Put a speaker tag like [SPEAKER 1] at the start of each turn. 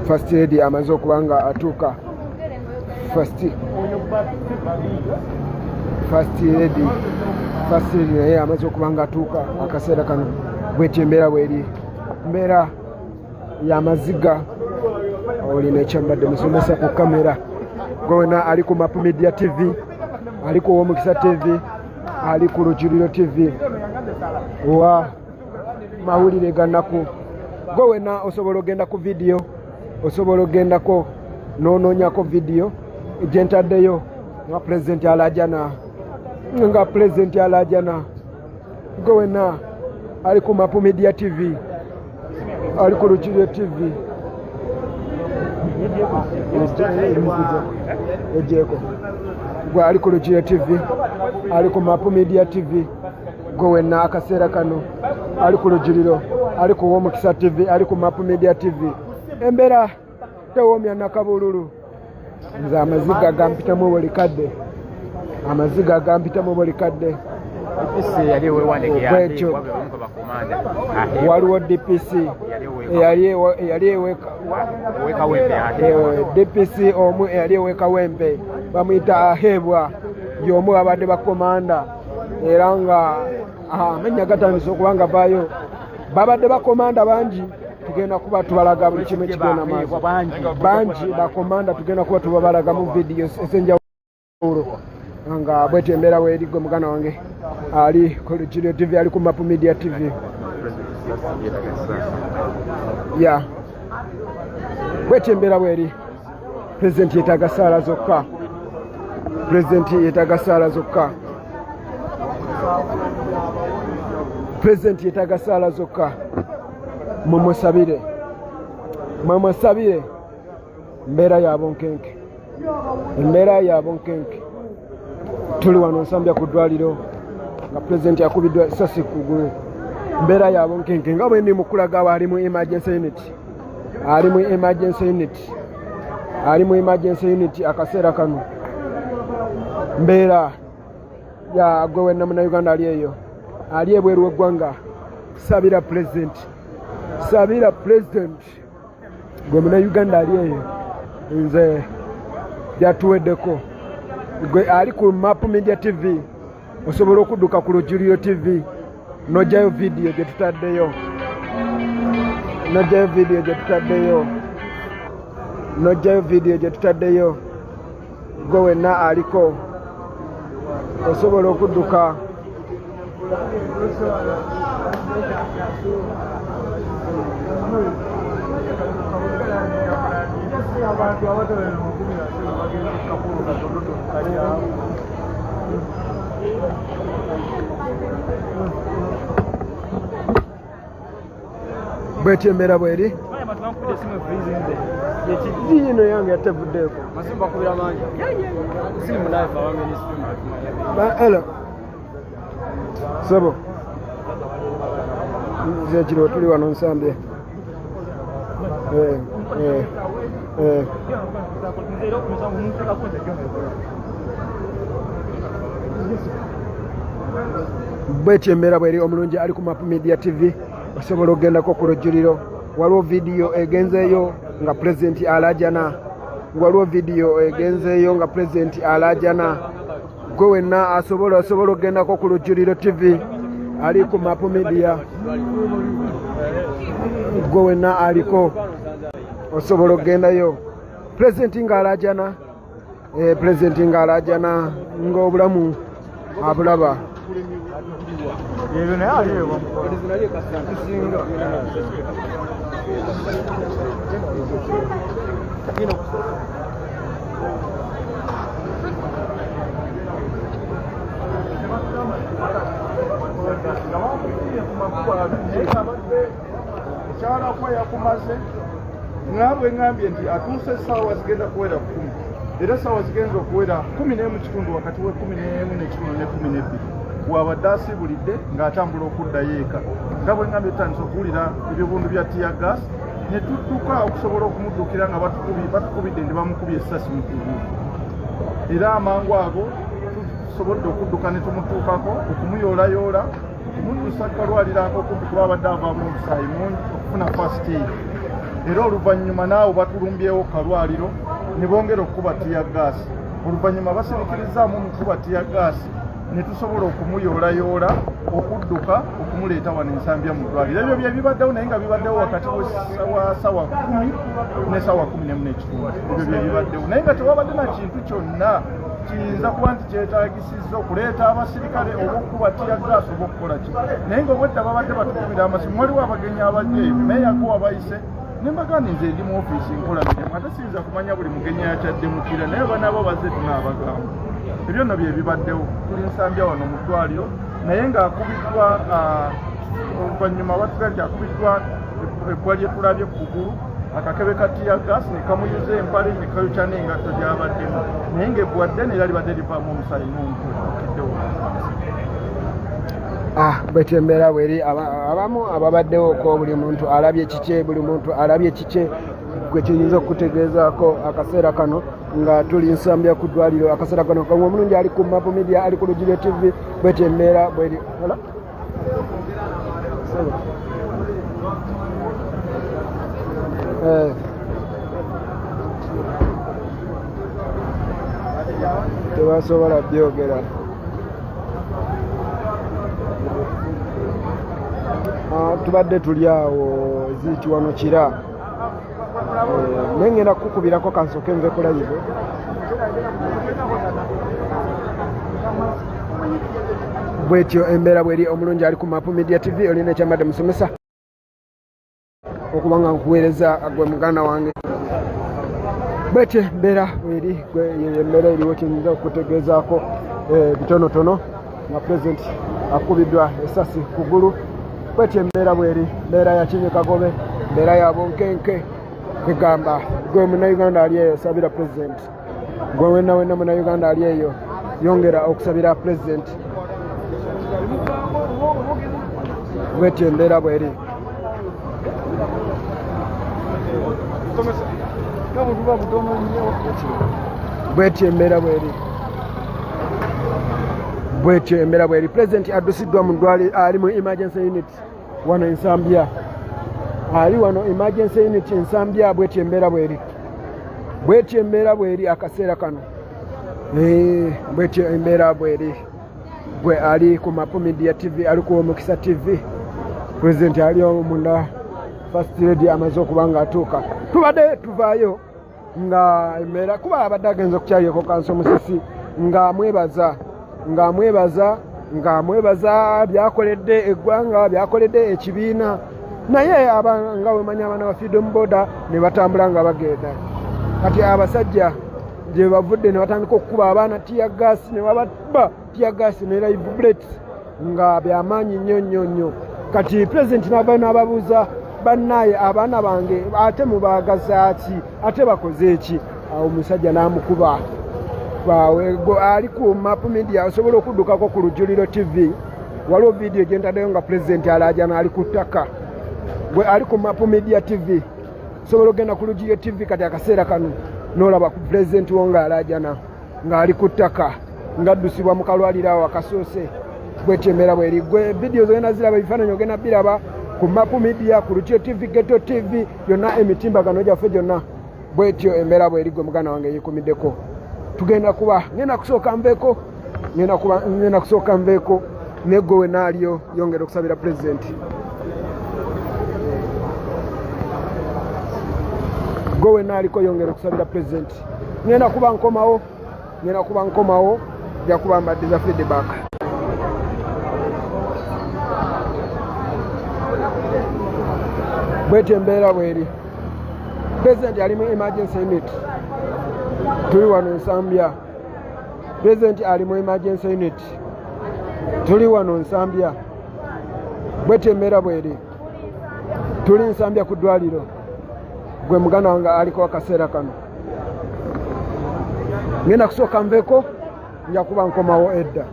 [SPEAKER 1] First lady amaze okubanga atuuka. First lady naye amaze okubanga atuuka akaseera kano bw'etyo embeera bw'eri. Mbeera y'amaziga olina ekyambadde musomesa ku kamera. Gonna ali ku Map Media TV, ali ku Omukisa TV, ali ku Lujjuliro TV wa mawulire gannaku. Gwe wena osobola ogenda ku video, osobola ogendako n'onoonyako video gyentaddeyo nga President Alajana. Gwe wena ali ku Map Media TV, ali ku Lujjuliro TV. Gwe ali ku Lujjuliro TV, ali ku Map Media TV. Gwe wena akaseera kano ali ku Lujjuliro, ali ku Omukisa TV, ali ku Map Media TV. Embeera tewoomya nakabululu. Nze amaziga gampitamu buli kadde. Waliwo DPC eyali eweka DPC omu eyali eweka Wempe bamuyita Ahebwa y'omu abadde bakomanda era nga amenya gatandise okubanga vaayo babadde bakomanda bangi. Tugenda kuba tubalaga buli kimu ekigenda maaso bangi bakomanda tugenda kuba tubabalaga mu video ez'enjawulo nga bwetyo embeera weeri. Gwe mugana wange ali ku Lujjuliro TV, ali ku Map Media TV. Bwetyo embeera bweri. President yeetaaga ssaala zokka. Mumusabire embeera ya bonkenke. Tuli wano Nsambya ku ddwaliro nga President yakubiddwa essasi ku ggulu. Embeera ya bonkenke nga bwe ndi mu kulaga ali mu emergency unit akaseera kano. Mbeera ya gwe wenna Munnayuganda ali eyo, ali ebweru w'eggwanga. Sabira President gwe Munnayuganda ali eyo. Nze byatuweddeko. Gwe ali ku Map Media TV osobola okudduka ku Lujjuliro TV n'ojjayo video gye tutaddeyo. Gwe wenna aliko osobola okudduka. Bwetyo embeera bweri. Yino yange yatevuddeeko. Hello. Sebo. Nze kiro tuli wano Nsambya. Bwetyo embeera bweri. Omulungi ali ku Map Media TV osobola ogendako ku Lujjuliro. Waliwo video egenzeeyo nga President Alajana. Gwe wenna osobola ogendako ku Lujjuliro TV, ali ku Map Media. Gwe wenna aliko osobola ogendayo. President ng'alajana ng'obulamu abulaba.
[SPEAKER 2] Ngabwe ngambye nti atuuse essaawa zigenda kuwera 10 era essaawa zigenza okuwera 11 kitundu wakati we 11 n'ekitundu ne 12 wabadde asibulidde ng'atambula okuddayo eka. Nga bwe ngambye tutandise okuwulira ebibundu bya tiyagas ne tudduka okusobola okumuddukira nga batukubidde ndi bamukubye essasi mu kugulu. Era amangu ago tusobodde okudduka ne tumutuukako okumuyoolayoola muddusa kalwaliro akokumpi kuba abadde avaamu omusaayi mungi okufuna first aid era oluvannyuma naawe batulumbyewo kalwaliro ne bongera okukuba tiyagaasi oluvannyuma basirikirizaamu mukuba tiyagaasi ne tusobola okumuyolayoola okudduka okumuleeta wano ensambya mu ddwaliro ebyo bye bibaddewo naye nga bibaddewo wakati wa sawa 10 ne sawa 11 n'ekitundu ebyo bye bibaddewo naye nga tewabadde na kintu kyonna kiyinza kuba nti kyetaagisizza okuleeta abasirikale oba okukuba tiyagaasi oba okukola ki naye nga obwedda babadde batukubira amasimu waliwo abagenyi abajjeeyo meeyako wabayise nembaga nze ndi mu ofiisi nkola mirimu ate siyinza kumanya buli mugenyi akyaddemukira naye banaabo bazze tunaabagamba ebyo nno bye bibaddewo tuli nsambya wano mu ddwaliro naye ng'akubiddwa oluvannyuma batuga nti akubiddwa ebbwa lye tulabye ku kugulu akakebe ka tiyagaasi ne kamuyuza empale ne kayokya n'engatto gy'abaddemu naye ng'ebbwadde neera libadde livaamu omusaayi n'omutwe okiddewo
[SPEAKER 1] bwetyo embeera bweri abamu ababaddewo ko buli muntu alabye kike buli muntu alabye kike gwe kiyinza okutegeezaako akaseera kano nga tuli nsambya ku ddwaliro akaseera kano kamwe omulungi ali ku Mapu Media ali ku Lugire TV bwetyo embeera bweri tebasobola byogera tubadde tuli awo ziti wano kira naye ngenda kukubirako kansooke nve kulayive bwetyo embeera bweri omulungi ali ku Mapu Media TV olina ekyambadde musomesa okuba nga nkuweereza gwe muganda wange bwetyo embeera bweri embeera eriwo kiyinza okutegeezaako bitonotono nga pulezidenti akubiddwa esasi kugulu bwetyo embeera bweri mbeera ya kinyi kagobe mbeera ya bunkenke egamba gwe munnayuganda ali eyo sabira pulezidenti gwe wenna wenna munnayuganda ali eyo yongera okusabira pulezidenti bwetyo embeera bweri bwetyo embeera bweri bwetyo embeera bweri pulezidenti addusiddwa mu ddwaliro ali mu emergency unit wano ensambya ali wano emergency unit ensambya bwetyo embeera bweri bwetyo embeera bweri akaseera kano bwetyo embeera bweri gwe ali ku Mapu Media TV ali ku Omukisa TV pulezidenti ali munda first lady amaze okuba nga atuuka tubadde tuvaayo nga embeera kuba abadde agenza okukyaliyeko kanso musisi ng'amwebaza byakoledde eggwanga byakoledde ekibiina naye nga wemanya abaana ba freedom border ne batambula nga bagenda kati abasajja gye bavudde ne batandika okukuba abaana tiyagaasi ne bababa tiyagaasi ne live bullets nga byamaanyi nnyo kati pulezidenti n'avayo n'ababuuza bannaye abaana bange ate mubaagaza ki ate bakoze eki awo omusajja n'amukuba ali ku Mapu Media osobola okuddukako ku Lujuliro TV waliwo vidiyo gyentaddeyo nga pulezidenti alaajana ali ku ttaka gwe ali ku Mapu Media TV osobola okugenda ku Lujuliro TV kati akaseera kano n'olaba ku pulezidenti wo nga alaajana ng'ali ku ttaka ng'addusibwa mu kalwaliro awo akasoose bwetyo embeera bweri gwe vidiyo zogenda ziraba ebifaananyi ogenda biraba ku Mapu Media ku Lujuliro TV Ghetto TV yonna emitimbagano gyaffe gyonna bwetyo embeera bweri gwe muganda wange yeekumiddeko tugenda kuba ngenda kusooka nveeko negwe wenaaliyo yongera okusabira pulezidenti gwe wenaaliko yongera okusabira pulezidenti ngenda kuba nkomawo jakuba mbaddiza feedback bwetyo embeera bweri pulezidenti ali mu emergency unit tuli wano ensambya pulezidenti ali mu emergency unit tuli wano nsambya bwetyo embeera bweri tuli nsambya ku ddwaliro gwe muganda wange aliko akaseera kano ngenda kusooka nveeko nja kuba nkomawo edda